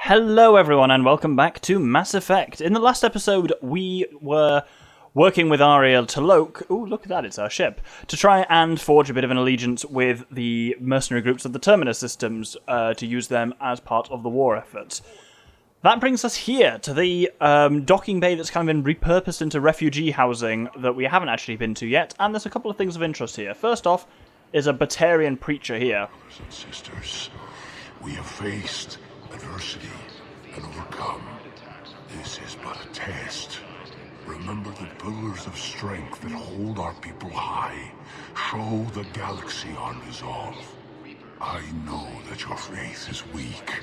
Hello everyone and welcome back to Mass Effect. In the last episode we were working with Ariel to look at that, it's our ship, to try and forge a bit of an allegiance with the mercenary groups of the Terminus systems to use them as part of the war effort. That brings us here to the docking bay that's kind of been repurposed into refugee housing that we haven't actually been to yet, and there's a couple of things of interest here. First off is a Batarian preacher here. Brothers and sisters, we have faced adversity and overcome. This is but a test. Remember the pillars of strength that hold our people high. Show the galaxy our resolve. I know that your faith is weak.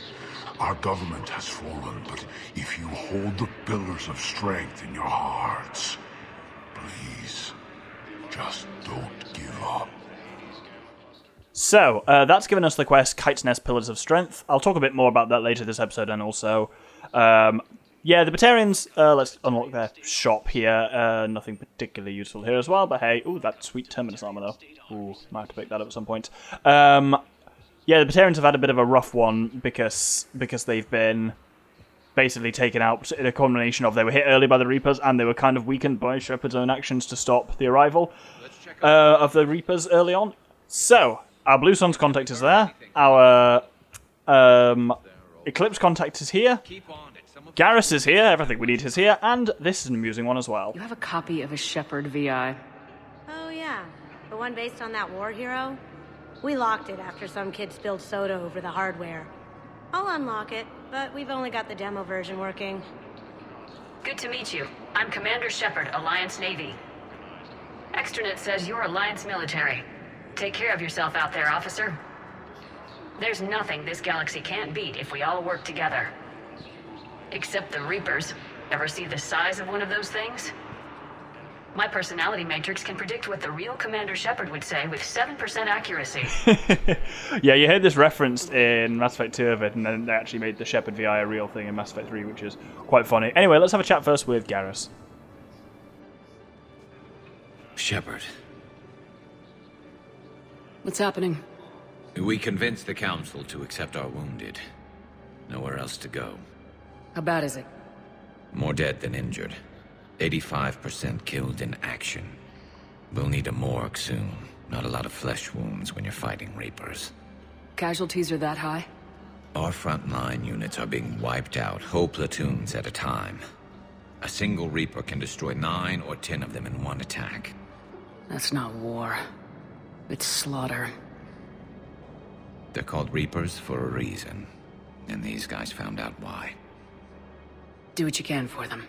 Our government has fallen, but if you hold the pillars of strength in your hearts, please, just don't give up. So, that's given us the quest, Kite's Nest Pillars of Strength. I'll talk a bit more about that later this episode, and also, the Batarians, let's unlock their shop here. Nothing particularly useful here as well, but hey, ooh, that sweet Terminus armor though. Ooh, might have to pick that up at some point. The Batarians have had a bit of a rough one because they've been basically taken out in a combination of they were hit early by the Reapers and they were kind of weakened by Shepard's own actions to stop the arrival of the Reapers early on. So, our Blue Sun's contact is there. Our Eclipse contact is here. Garrus is here. Everything we need is here. And this is an amusing one as well. You have a copy of a Shepard VI. Oh, yeah. The one based on that war hero? We locked it after some kid spilled soda over the hardware. I'll unlock it, but we've only got the demo version working. Good to meet you. I'm Commander Shepard, Alliance Navy. Extranet says you're Alliance military. Take care of yourself out there, officer. There's nothing this galaxy can't beat if we all work together. Except the Reapers. Ever see the size of one of those things? My personality matrix can predict what the real Commander Shepard would say with 7% accuracy. Yeah, you heard this referenced in Mass Effect 2 of it, and then they actually made the Shepard VI a real thing in Mass Effect 3, which is quite funny. Anyway, let's have a chat first with Garrus. Shepard. What's happening? We convinced the Council to accept our wounded. Nowhere else to go. How bad is it? More dead than injured. 85% killed in action. We'll need a morgue soon. Not a lot of flesh wounds when you're fighting Reapers. Casualties are that high? Our frontline units are being wiped out, whole platoons at a time. A single Reaper can destroy 9 or 10 of them in one attack. That's not war. It's slaughter. They're called Reapers for a reason. And these guys found out why. Do what you can for them.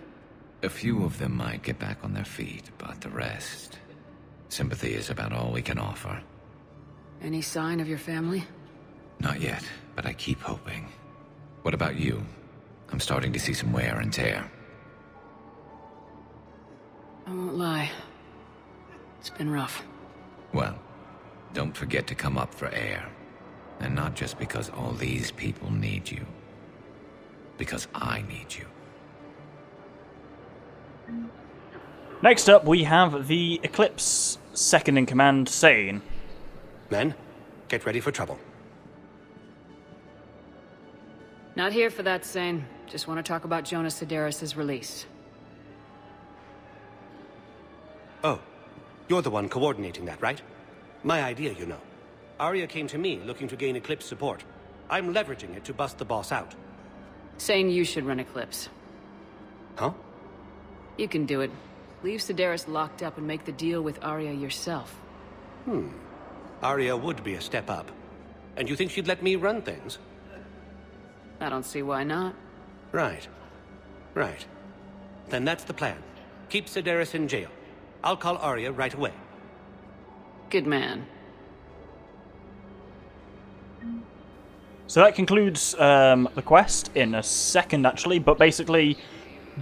A few of them might get back on their feet, but the rest... Sympathy is about all we can offer. Any sign of your family? Not yet, but I keep hoping. What about you? I'm starting to see some wear and tear. I won't lie. It's been rough. Well, don't forget to come up for air. And not just because all these people need you. Because I need you. Next up, we have the Eclipse second in command, Sane. Men, get ready for trouble. Not here for that, Sane. Just want to talk about Jonas Sedaris' release. Oh, you're the one coordinating that, right? My idea, you know. Arya came to me looking to gain Eclipse support. I'm leveraging it to bust the boss out. Saying you should run Eclipse. Huh? You can do it. Leave Sedaris locked up and make the deal with Arya yourself. Arya would be a step up. And you think she'd let me run things? I don't see why not. Right. Right. Then that's the plan. Keep Sedaris in jail. I'll call Arya right away. Good man. So that concludes the quest in a second, actually, but basically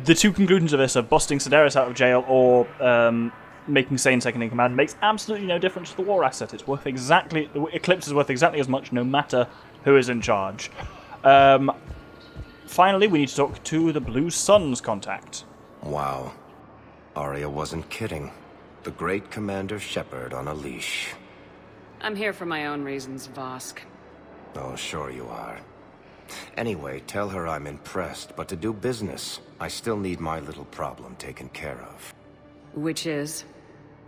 the two conclusions of this are busting Sedaris out of jail or making Sane second in command makes absolutely no difference to the war asset. It's worth exactly... The Eclipse is worth exactly as much no matter who is in charge. Finally, we need to talk to the Blue Sun's contact. Wow. Arya wasn't kidding. The great Commander Shepard on a leash. I'm here for my own reasons, Vosk. Oh, sure you are. Anyway, tell her I'm impressed, but to do business, I still need my little problem taken care of. Which is?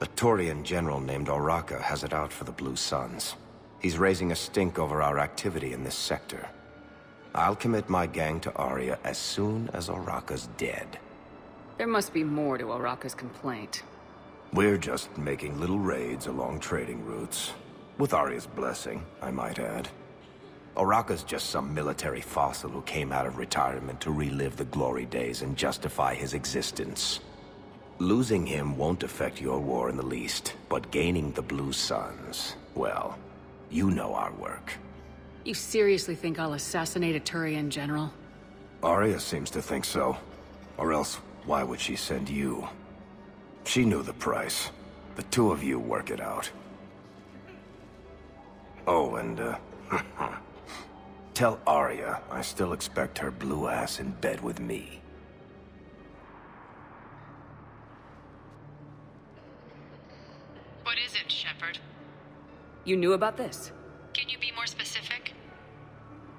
A Turian general named Oraka has it out for the Blue Suns. He's raising a stink over our activity in this sector. I'll commit my gang to Aria as soon as Oraka's dead. There must be more to Oraka's complaint. We're just making little raids along trading routes. With Aria's blessing, I might add. Oraka's just some military fossil who came out of retirement to relive the glory days and justify his existence. Losing him won't affect your war in the least, but gaining the Blue Suns, well, you know our work. You seriously think I'll assassinate a Turian general? Aria seems to think so. Or else, why would she send you? She knew the price. The two of you work it out. Oh, and, tell Aria I still expect her blue ass in bed with me. What is it, Shepard? You knew about this? Can you be more specific?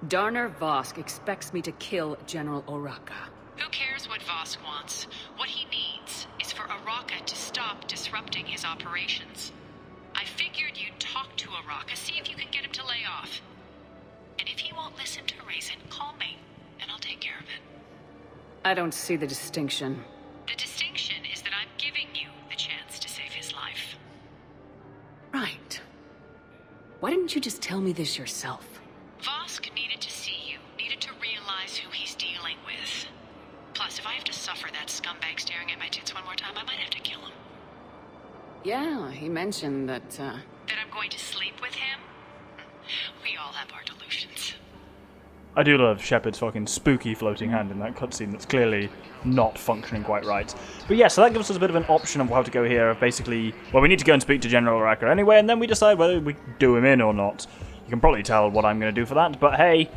Darner Vosk expects me to kill General Oraka. Who cares what Vosk wants? What he needs is for Oraka to stop disrupting his operations. I figured you'd talk to Oraka, see if you can get him to lay off. And if he won't listen to reason, call me, and I'll take care of it. I don't see the distinction. The distinction is that I'm giving you the chance to save his life. Right. Why didn't you just tell me this yourself? Vosk needed to see you, needed to realize who he's dealing with. Plus, if I have to suffer that scumbag staring at my tits one more time, I might have to kill him. Yeah, he mentioned that, That I'm going to sleep with him? We all have our delusions. I do love Shepard's fucking spooky floating hand in that cutscene that's clearly not functioning quite right. But yeah, so that gives us a bit of an option of how to go here. Basically, well, we need to go and speak to General Oraka anyway, and then we decide whether we do him in or not. You can probably tell what I'm going to do for that, but hey,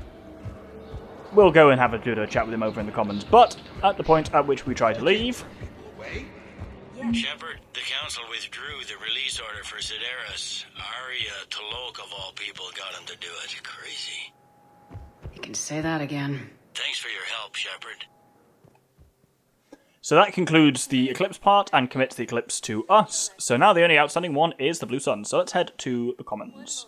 we'll go and have a bit of a chat with him over in the commons. But at the point at which we try to leave... Shepard, the Council withdrew the release order for Sedaris. Arya Tolok, of all people, got him to do it. Crazy. you can say that again. Thanks for your help, Shepard. So that concludes the Eclipse part and commits the Eclipse to us. So now the only outstanding one is the Blue Sun. So let's head to the commons.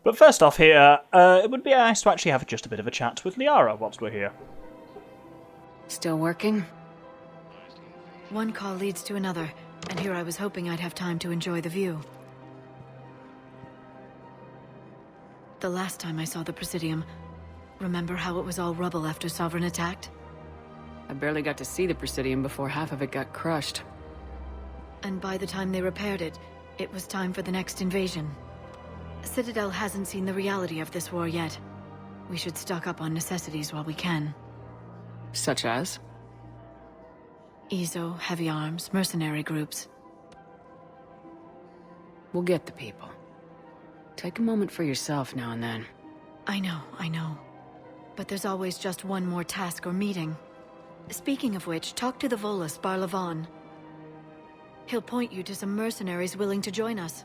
But first off here, it would be nice to actually have just a bit of a chat with Liara whilst we're here. Still working? One call leads to another, and here I was hoping I'd have time to enjoy the view. The last time I saw the Presidium, remember how it was all rubble after Sovereign attacked? I barely got to see the Presidium before half of it got crushed. And by the time they repaired it, it was time for the next invasion. Citadel hasn't seen the reality of this war yet. We should stock up on necessities while we can. Such as? Ezo, heavy arms, mercenary groups. We'll get the people. Take a moment for yourself now and then. I know. But there's always just one more task or meeting. Speaking of which, talk to the Volus, Barlavan. He'll point you to some mercenaries willing to join us.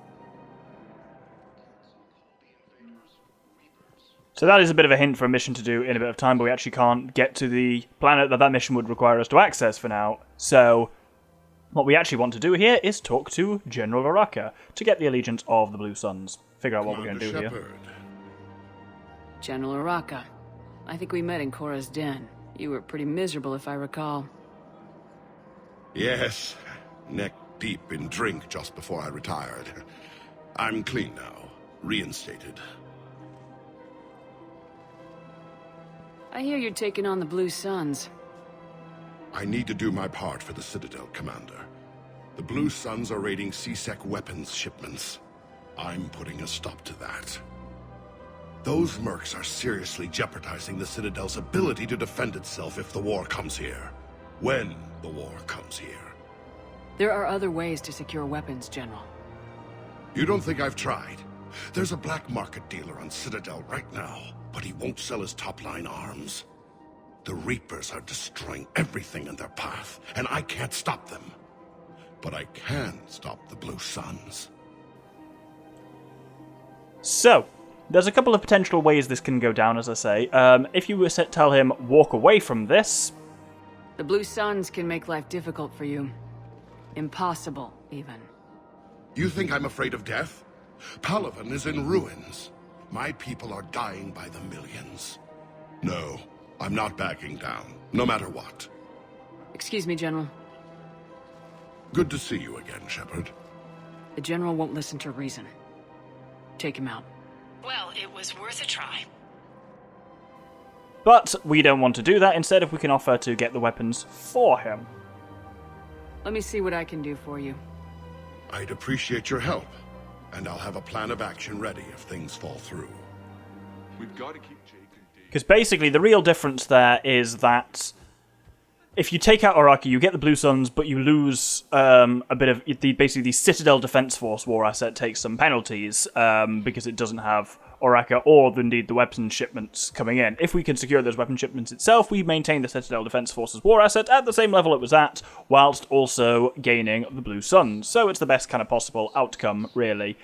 So that is a bit of a hint for a mission to do in a bit of time, but we actually can't get to the planet that mission would require us to access for now. So what we actually want to do here is talk to General Oraka to get the allegiance of the Blue Suns. Figure out what we're going to do here. General Oraka. I think we met in Korra's den. You were pretty miserable, if I recall. Yes, neck deep in drink just before I retired. I'm clean now, reinstated. I hear you're taking on the Blue Suns. I need to do my part for the Citadel, Commander. The Blue Suns are raiding C-Sec weapons shipments. I'm putting a stop to that. Those mercs are seriously jeopardizing the Citadel's ability to defend itself if the war comes here. When the war comes here. There are other ways to secure weapons, General. You don't think I've tried? There's a black market dealer on Citadel right now, but he won't sell his top-line arms. The Reapers are destroying everything in their path, and I can't stop them. But I can stop the Blue Suns. So, there's a couple of potential ways this can go down, as I say. If you were to tell him, walk away from this... The Blue Suns can make life difficult for you. Impossible, even. You think I'm afraid of death? Palaven is in ruins. My people are dying by the millions. No, I'm not backing down, no matter what. Excuse me, General. Good to see you again, Shepard. The General won't listen to reason. Take him out. Well, it was worth a try. But we don't want to do that. Instead, if we can offer to get the weapons for him. Let me see what I can do for you. I'd appreciate your help, and I'll have a plan of action ready if things fall through. We've got to keep Jake and Dave. Because basically, the real difference there is that if you take out Oraka, you get the Blue Suns, but you lose a bit of basically the Citadel Defense Force war asset takes some penalties because it doesn't have Oraka or indeed the weapon shipments coming in. If we can secure those weapon shipments itself, we maintain the Citadel Defense Force's war asset at the same level it was at, whilst also gaining the Blue Suns. So it's the best kind of possible outcome, really.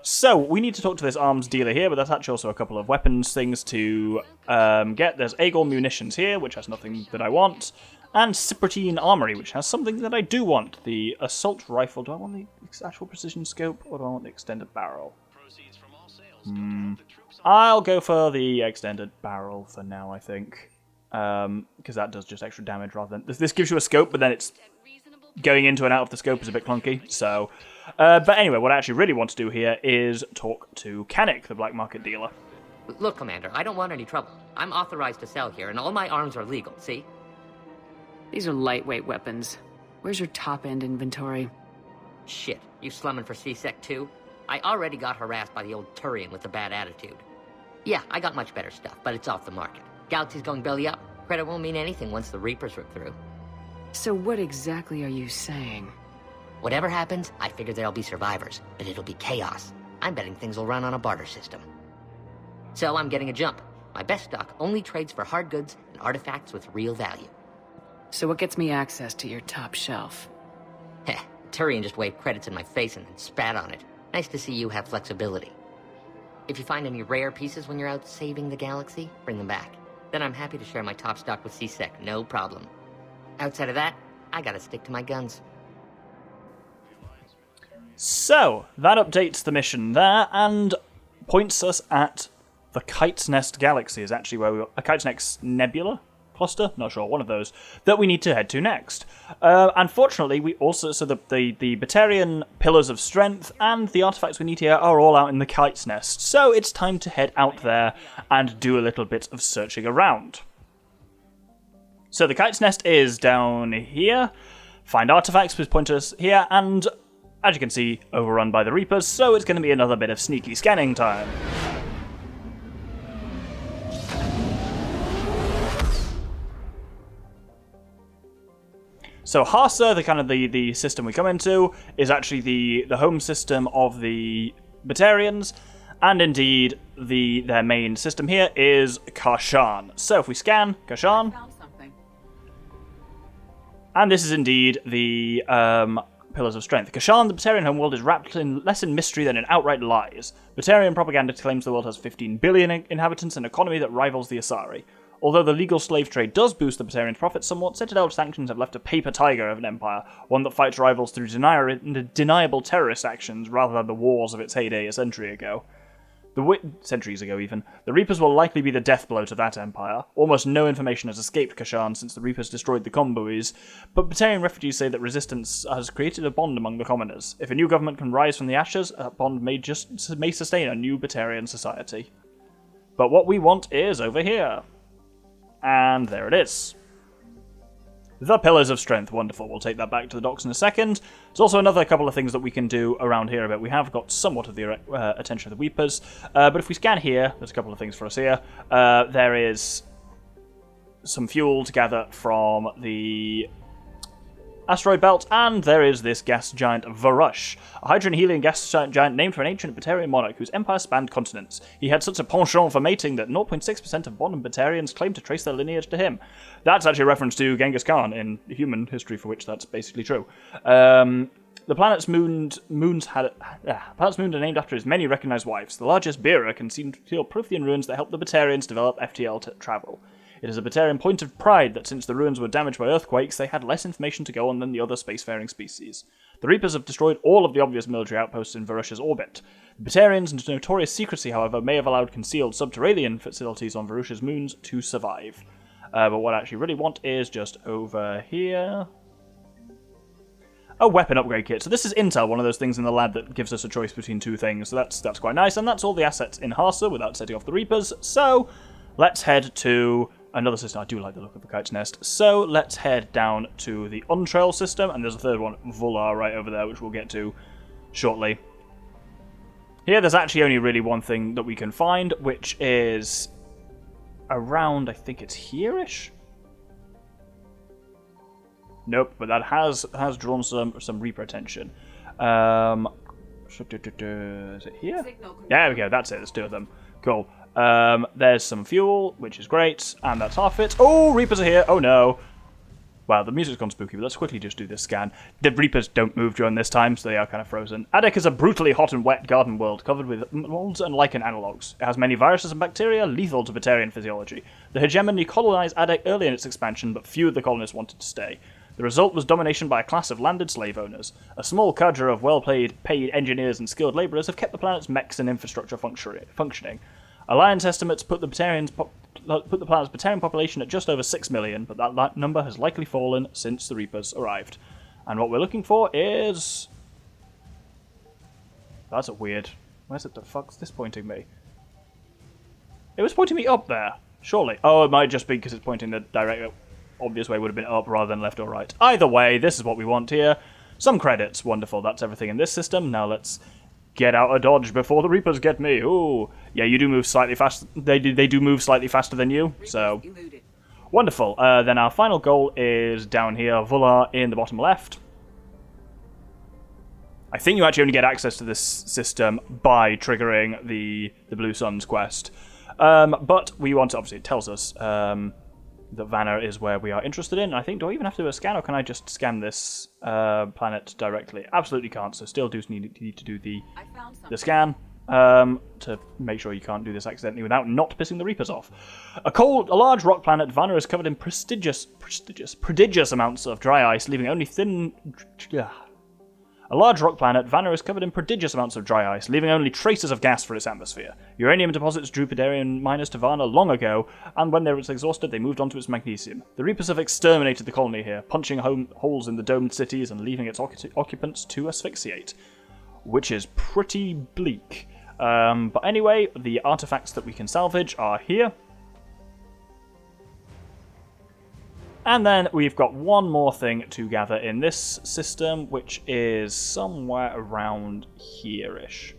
So, we need to talk to this arms dealer here, but there's actually also a couple of weapons things to get. There's Aegol Munitions here, which has nothing that I want. And Cyprotine Armory, which has something that I do want. The Assault Rifle. Do I want the actual precision scope, or do I want the extended barrel? I'll go for the extended barrel for now, I think. Because that does just extra damage rather than... This gives you a scope, but then it's... Going into and out of the scope is a bit clunky, so... but anyway, what I actually really want to do here is talk to Canik, the black market dealer. Look, Commander, I don't want any trouble. I'm authorized to sell here, and all my arms are legal, see? These are lightweight weapons. Where's your top-end inventory? Shit, you slumming for C-Sec too? I already got harassed by the old Turian with the bad attitude. Yeah, I got much better stuff, but it's off the market. Galaxy's going belly up. Credit won't mean anything once the Reapers rip through. So what exactly are you saying? Whatever happens, I figure there'll be survivors, but it'll be chaos. I'm betting things will run on a barter system. So I'm getting a jump. My best stock only trades for hard goods and artifacts with real value. So what gets me access to your top shelf? Heh, Turian just waved credits in my face and then spat on it. Nice to see you have flexibility. If you find any rare pieces when you're out saving the galaxy, bring them back. Then I'm happy to share my top stock with C-Sec, no problem. Outside of that, I gotta stick to my guns. So, that updates the mission there, and points us at the Kite's Nest Galaxy, is actually where a Kite's Nest Nebula cluster, not sure, one of those, that we need to head to next. Unfortunately, we also, so the Batarian Pillars of Strength and the artifacts we need here are all out in the Kite's Nest, so it's time to head out there and do a little bit of searching around. So the Kite's Nest is down here, find artifacts with pointers here, and as you can see, overrun by the Reapers, so it's going to be another bit of sneaky scanning time. So Harsa, the system we come into, is actually the home system of the Batarians, and indeed their main system here is Kashan. So if we scan Kashan, and this is indeed the Pillars of Strength. Kashan, the Batarian homeworld, is wrapped in less in mystery than in outright lies. Batarian propaganda claims the world has 15 billion inhabitants and an economy that rivals the Asari. Although the legal slave trade does boost the Batarians' profits somewhat, Citadel sanctions have left a paper tiger of an empire, one that fights rivals through deniable terrorist actions rather than the wars of its heyday a century ago. Centuries ago, even. The Reapers will likely be the death blow to that empire. Almost no information has escaped Kashan since the Reapers destroyed the convoys, but Batarian refugees say that resistance has created a bond among the commoners. If a new government can rise from the ashes, that bond may sustain a new Batarian society. But what we want is over here. And there it is. The Pillars of Strength. Wonderful. We'll take that back to the docks in a second. There's also another couple of things that we can do around here a bit. We have got somewhat of the attention of the Weepers. But if we scan here, there's a couple of things for us here. There is some fuel to gather from the asteroid belt, and there is this gas giant Varush, a hydrogen helium gas giant named for an ancient Batarian monarch whose empire spanned continents. He had such a penchant for mating that 0.6% of modern Batarians claim to trace their lineage to him. That's actually a reference to Genghis Khan in human history, for which that's basically true. The planet's moon are named after his many recognized wives. The largest, Bera, can conceal Prothean ruins that helped the Batarians develop FTL travel. It is a Batarian point of pride that since the ruins were damaged by earthquakes, they had less information to go on than the other spacefaring species. The Reapers have destroyed all of the obvious military outposts in Varusha's orbit. The Batarians' notorious secrecy, however, may have allowed concealed subterranean facilities on Varusha's moons to survive. But what I actually really want is just over here. A weapon upgrade kit. So this is intel, one of those things in the lab that gives us a choice between two things. So that's quite nice, and that's all the assets in Harsa without setting off the Reapers. So let's head to another system. I do like the look of the Kite's Nest. So let's head down to the Untrail system, and there's a third one, Vular, right over there, which we'll get to shortly. Here, there's actually only really one thing that we can find, which is around, I think it's here-ish? Nope, but that has drawn some Reaper attention. Is it here? Yeah, there we go, that's it, there's two of them. Cool. There's some fuel, which is great, and that's half it. Oh, Reapers are here! Oh no! Wow, the music's gone spooky, but let's quickly just do this scan. The Reapers don't move during this time, so they are kind of frozen. Adek is a brutally hot and wet garden world covered with molds and lichen analogues. It has many viruses and bacteria lethal to Batarian physiology. The hegemony colonized Adek early in its expansion, but few of the colonists wanted to stay. The result was domination by a class of landed slave owners. A small cadre of well-paid engineers and skilled labourers have kept the planet's mechs and infrastructure functioning. Alliance estimates put the planet's Batarian population at just over 6 million, but that number has likely fallen since the Reapers arrived. And what we're looking for is... That's a weird... Where's it the fuck's this pointing me? It was pointing me up there, surely. Oh, it might just be because it's pointing the direct... obvious way would have been up rather than left or right. Either way, this is what we want here. Some credits. Wonderful. That's everything in this system. Now let's get out of Dodge before the Reapers get me. Ooh. Yeah, you do move slightly fast. They do move slightly faster than you, so... Wonderful. Then our final goal is down here, Vular in the bottom left. I think you actually only get access to this system by triggering the Blue Sun's quest. But we want to... Obviously, it tells us... that Vanna is where we are interested in. I think, do I even have to do a scan, or can I just scan this planet directly? Absolutely can't, so still do need to do the scan to make sure you can't do this accidentally without not pissing the Reapers off. A large rock planet, Vanna is covered in prodigious amounts of dry ice, leaving only thin... A large rock planet, Vanna is covered in prodigious amounts of dry ice, leaving only traces of gas for its atmosphere. Uranium deposits drew Batarian miners to Vanna long ago, and when they were exhausted, they moved on to its magnesium. The Reapers have exterminated the colony here, punching holes in the domed cities and leaving its occupants to asphyxiate. Which is pretty bleak. But anyway, the artifacts that we can salvage are here. And then we've got one more thing to gather in this system, which is somewhere around here-ish.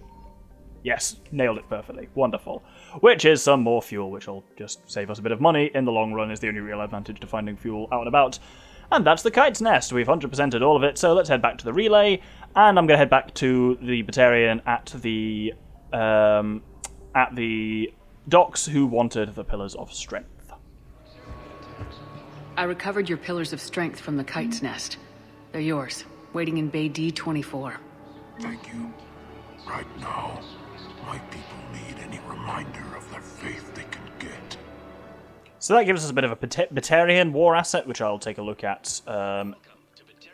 Yes, nailed it perfectly. Wonderful. Which is some more fuel, which will just save us a bit of money. In the long run is the only real advantage to finding fuel out and about. And that's the Kite's Nest. We've 100%ed all of it, so let's head back to the relay. And I'm going to head back to the Batarian at the docks who wanted the Pillars of Strength. I recovered your Pillars of Strength from the Kite's Nest. They're yours, waiting in Bay D-24. Thank you. Right now, my people need any reminder of their faith they can get. So that gives us a bit of a Batarian war asset, which I'll take a look at at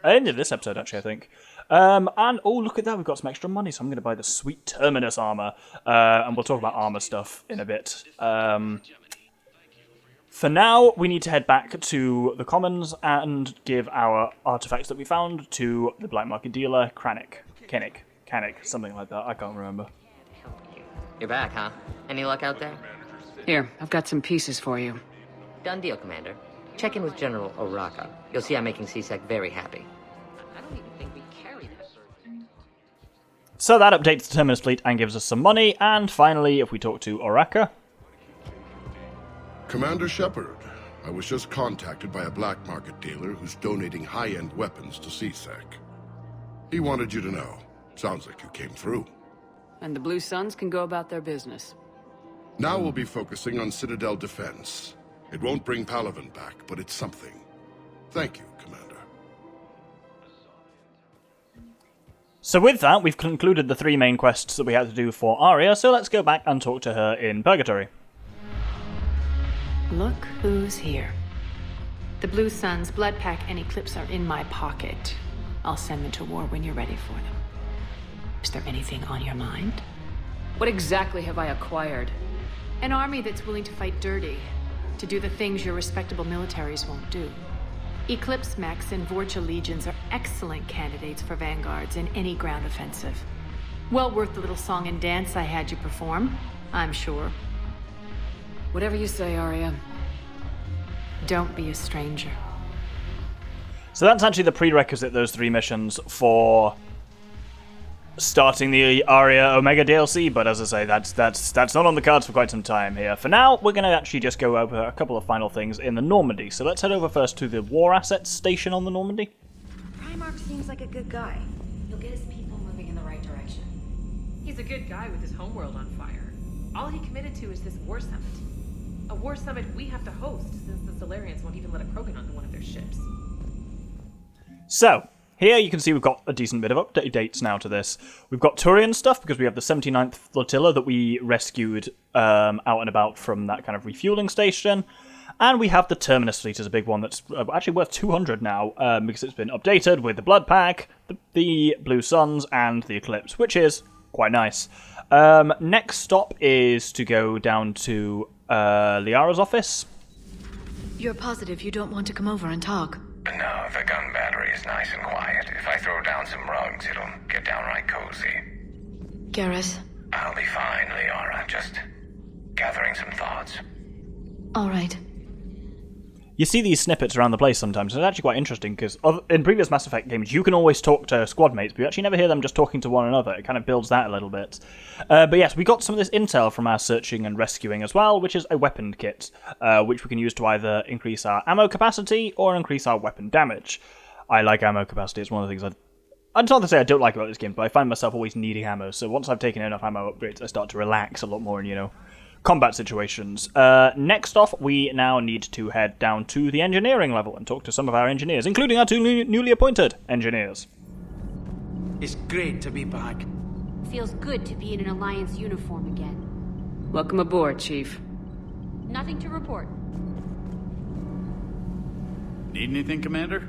the end of this episode, actually, I think. And, oh, look at that, we've got some extra money, so I'm going to buy the sweet Terminus armor. And we'll talk about armor stuff in a bit. For now, we need to head back to the Commons and give our artifacts that we found to the black market dealer, Kennick, something like that. I can't remember. You're back, huh? Any luck out there? Here, I've got some pieces for you. Done deal, Commander. Check in with General Oraka. You'll see I'm making CSEC very happy. I don't even think we carry that. So that updates the Terminus fleet and gives us some money. And finally, if we talk to Oraka... Commander Shepard, I was just contacted by a black market dealer who's donating high-end weapons to CSEC. He wanted you to know. Sounds like you came through. And the Blue Suns can go about their business. Now we'll be focusing on Citadel defense. It won't bring Palaven back, but it's something. Thank you, Commander. So with that, we've concluded the 3 main quests that we had to do for Arya, so let's go back and talk to her in Purgatory. Look who's here. The Blue Suns, Bloodpack, and Eclipse are in my pocket. I'll send them to war when you're ready for them. Is there anything on your mind? What exactly have I acquired? An army that's willing to fight dirty, to do the things your respectable militaries won't do. Eclipse mechs and Vorcha legions are excellent candidates for vanguards in any ground offensive. Well worth the little song and dance I had you perform, I'm sure. Whatever you say, Arya. Don't be a stranger. So that's actually the prerequisite, those 3 missions, for starting the Arya Omega DLC, but as I say, that's not on the cards for quite some time here. For now, we're going to actually just go over a couple of final things in the Normandy. So let's head over first to the War Assets Station on the Normandy. Primarch seems like a good guy. He'll get his people moving in the right direction. He's a good guy with his homeworld on fire. All he committed to is this war summit. A war summit we have to host, since the Solarians won't even let a Krogan onto one of their ships. So, here you can see we've got a decent bit of updates now to this. We've got Turian stuff, because we have the 79th Flotilla that we rescued out and about from that kind of refueling station. And we have the Terminus fleet as a big one that's actually worth 200 now, because it's been updated with the Blood Pack, the Blue Suns, and the Eclipse, which is quite nice. Next stop is to go down to Liara's office. You're positive you don't want to come over and talk? No, the gun battery is nice and quiet. If I throw down some rugs, it'll get downright cozy. Garrus? I'll be fine, Liara. Just gathering some thoughts. All right. You see these snippets around the place sometimes, and it's actually quite interesting, because in previous Mass Effect games, you can always talk to squad mates, but you actually never hear them just talking to one another. It kind of builds that a little bit. But yes, we got some of this intel from our searching and rescuing as well, which is a weapon kit, which we can use to either increase our ammo capacity or increase our weapon damage. I like ammo capacity. It's one of the things I'm not to say I don't like about this game, but I find myself always needing ammo, so once I've taken enough ammo upgrades, I start to relax a lot more in, combat situations. Next off, we now need to head down to the engineering level and talk to some of our engineers, including our 2 newly appointed engineers. It's great to be back. Feels good to be in an Alliance uniform again. Welcome aboard, Chief. Nothing to report. Need anything, Commander?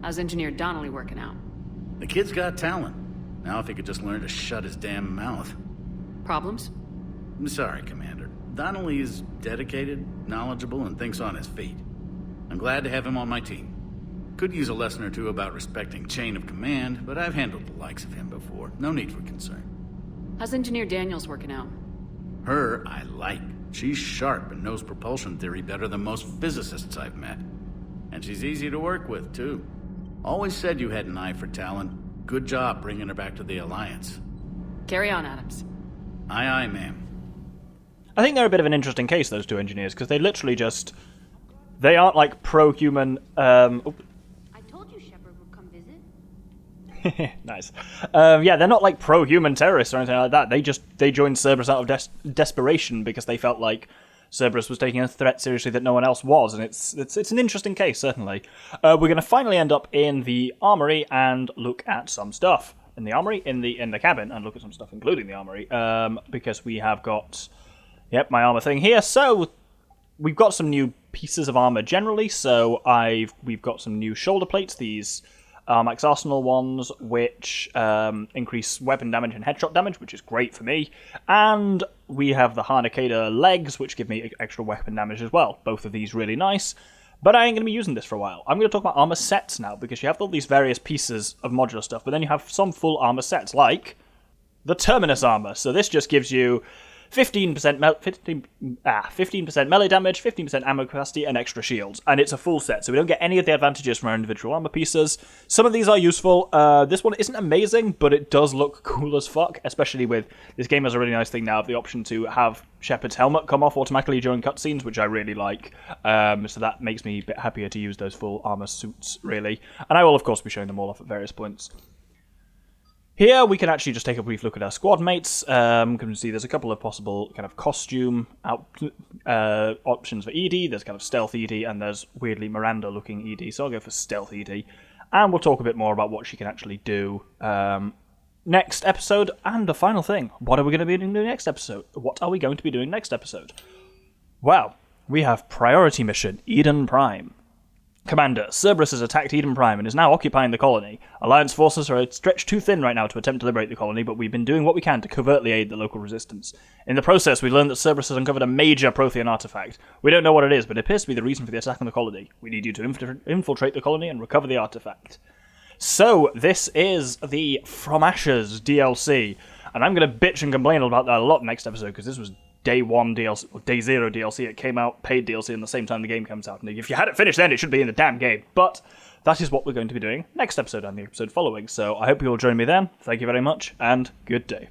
How's Engineer Donnelly working out? The kid's got talent. Now if he could just learn to shut his damn mouth. Problems? I'm sorry, Commander. Donnelly is dedicated, knowledgeable, and thinks on his feet. I'm glad to have him on my team. Could use a lesson or 2 about respecting chain of command, but I've handled the likes of him before. No need for concern. How's Engineer Daniels working out? Her, I like. She's sharp and knows propulsion theory better than most physicists I've met. And she's easy to work with, too. Always said you had an eye for talent. Good job bringing her back to the Alliance. Carry on, Adams. Aye, aye, ma'am. I think they're a bit of an interesting case, those 2 engineers, because they literally just... They aren't like pro-human... I told you Shepard would come visit. Nice. Yeah, they're not like pro-human terrorists or anything like that. They joined Cerberus out of desperation because they felt like Cerberus was taking a threat seriously that no one else was, and it's an interesting case, certainly. We're going to finally end up in the armory and look at some stuff. In the armory, in the cabin, and look at some stuff, including the armory, because we have got... Yep, my armor thing here. So we've got some new pieces of armor generally. So we've got some new shoulder plates, these Max Arsenal ones, which increase weapon damage and headshot damage, which is great for me. And we have the Harnicada legs, which give me extra weapon damage as well. Both of these really nice. But I ain't going to be using this for a while. I'm going to talk about armor sets now, because you have all these various pieces of modular stuff, but then you have some full armor sets, like the Terminus armor. So this just gives you 15% melee damage, 15% ammo capacity, and extra shields. And it's a full set, so we don't get any of the advantages from our individual armor pieces. Some of these are useful. This one isn't amazing, but it does look cool as fuck, especially with... This game has a really nice thing now of the option to have Shepard's helmet come off automatically during cutscenes, which I really like. So that makes me a bit happier to use those full armor suits, really. And I will, of course, be showing them all off at various points. Here we can actually just take a brief look at our squad mates. You can see there's a couple of possible kind of costume options for ED. There's kind of stealth ED, and there's weirdly Miranda-looking ED, so I'll go for stealth ED. and we'll talk a bit more about what she can actually do next episode. And the final thing, what are we going to be doing next episode? What are we going to be doing next episode? Well, we have Priority Mission, Eden Prime. Commander, Cerberus has attacked Eden Prime and is now occupying the colony. Alliance forces are stretched too thin right now to attempt to liberate the colony, but we've been doing what we can to covertly aid the local resistance. In the process, we learned that Cerberus has uncovered a major Prothean artifact. We don't know what it is, but it appears to be the reason for the attack on the colony. We need you to infiltrate the colony and recover the artifact. So, this is the From Ashes DLC, and I'm going to bitch and complain about that a lot next episode, because this was Day 1 DLC, or Day 0 DLC. It came out, paid DLC, in the same time the game comes out. And if you had it finished then, it should be in the damn game. But that is what we're going to be doing next episode and the episode following. So I hope you will join me then. Thank you very much, and good day.